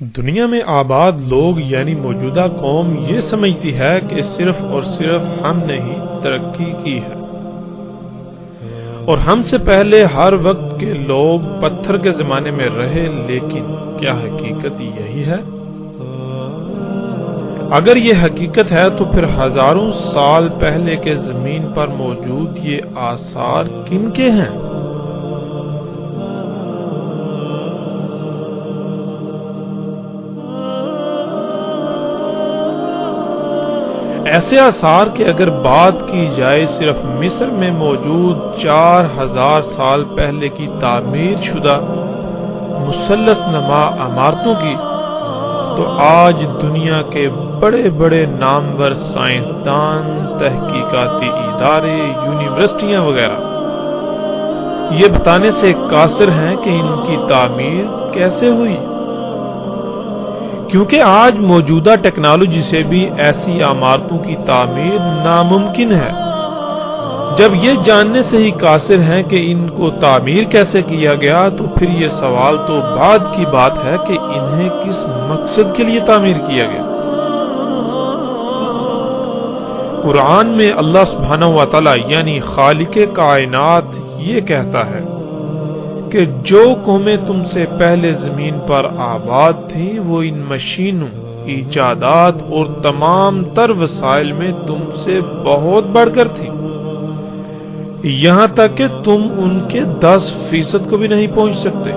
دنیا میں آباد لوگ یعنی موجودہ قوم یہ سمجھتی ہے کہ صرف اور صرف ہم نے ہی ترقی کی ہے، اور ہم سے پہلے ہر وقت کے لوگ پتھر کے زمانے میں رہے، لیکن کیا حقیقت یہی ہے؟ اگر یہ حقیقت ہے تو پھر ہزاروں سال پہلے کے زمین پر موجود یہ آثار کن کے ہیں؟ ایسے آثار کہ اگر بات کی جائے صرف مصر میں موجود 4000 سال پہلے کی تعمیر شدہ مثلث نما عمارتوں کی، تو آج دنیا کے بڑے بڑے نامور سائنسدان، تحقیقاتی ادارے، یونیورسٹیاں وغیرہ یہ بتانے سے قاصر ہیں کہ ان کی تعمیر کیسے ہوئی، کیونکہ آج موجودہ ٹیکنالوجی سے بھی ایسی عمارتوں کی تعمیر ناممکن ہے۔ جب یہ جاننے سے ہی قاصر ہیں کہ ان کو تعمیر کیسے کیا گیا، تو پھر یہ سوال تو بعد کی بات ہے کہ انہیں کس مقصد کے لیے تعمیر کیا گیا۔ قرآن میں اللہ سبحانہ وتعالی یعنی خالق کائنات یہ کہتا ہے کہ جو قومیں تم سے پہلے زمین پر آباد تھیں وہ ان مشینوں، ایجادات اور تمام تر وسائل میں تم سے بہت بڑھ کر تھیں، یہاں تک کہ تم ان کے 10% کو بھی نہیں پہنچ سکتے۔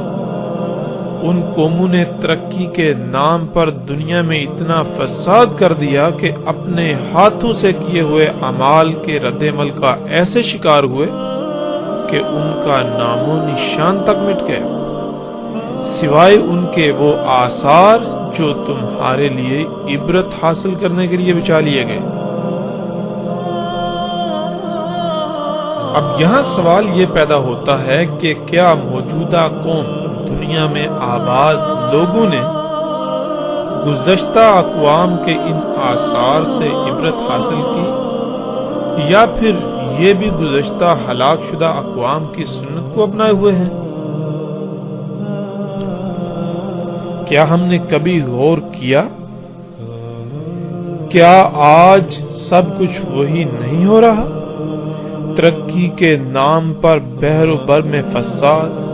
ان قوموں نے ترقی کے نام پر دنیا میں اتنا فساد کر دیا کہ اپنے ہاتھوں سے کیے ہوئے اعمال کے رد عمل کا ایسے شکار ہوئے کہ ان کا نام و نشان تک مٹ گیا، سوائے ان کے وہ آثار جو تمہارے لیے عبرت حاصل کرنے کے لیے بچا لیے گئے۔ اب یہاں سوال یہ پیدا ہوتا ہے کہ کیا موجودہ قوم دنیا میں آباد لوگوں نے گزشتہ اقوام کے ان آثار سے عبرت حاصل کی، یا پھر یہ بھی گزشتہ ہلاک شدہ اقوام کی سنت کو اپنائے ہوئے ہیں؟ کیا ہم نے کبھی غور کیا کیا آج سب کچھ وہی نہیں ہو رہا؟ ترقی کے نام پر بحر و بر میں فساد،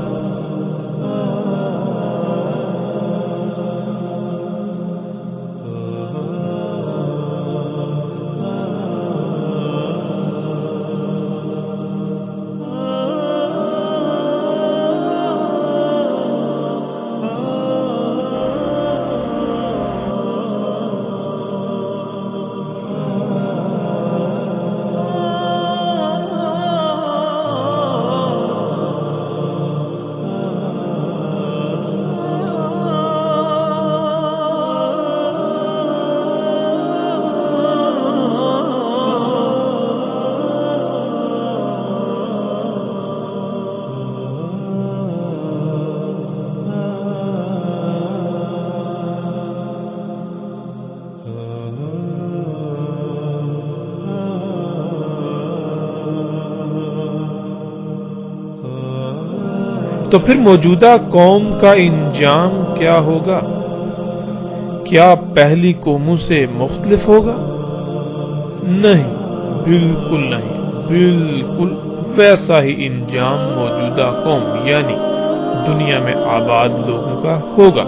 تو پھر موجودہ قوم کا انجام کیا ہوگا؟ کیا پہلی قوموں سے مختلف ہوگا؟ نہیں، بالکل نہیں، بالکل ویسا ہی انجام موجودہ قوم یعنی دنیا میں آباد لوگوں کا ہوگا۔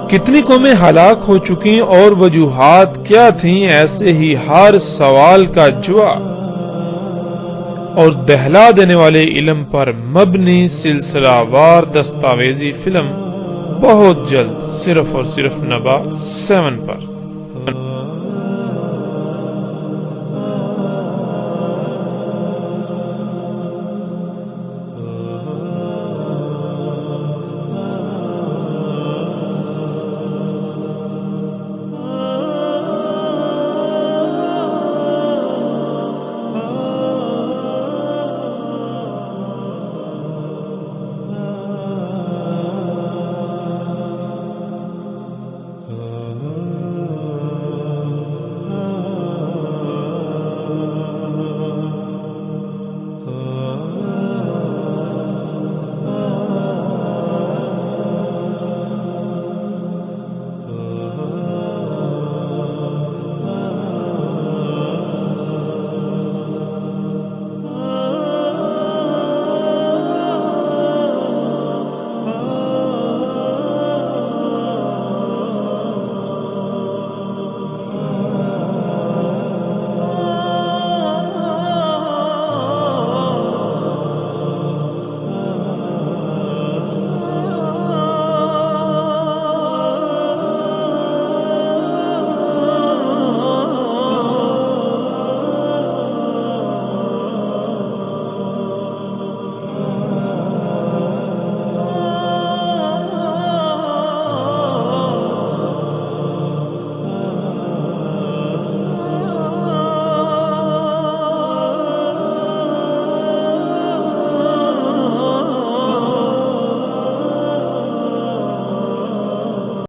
کتنی قومیں ہلاک ہو چکی اور وجوہات کیا تھیں، ایسے ہی ہر سوال کا جواب اور دہلا دینے والے علم پر مبنی سلسلہ وار دستاویزی فلم بہت جلد صرف اور صرف نبا 7 پر۔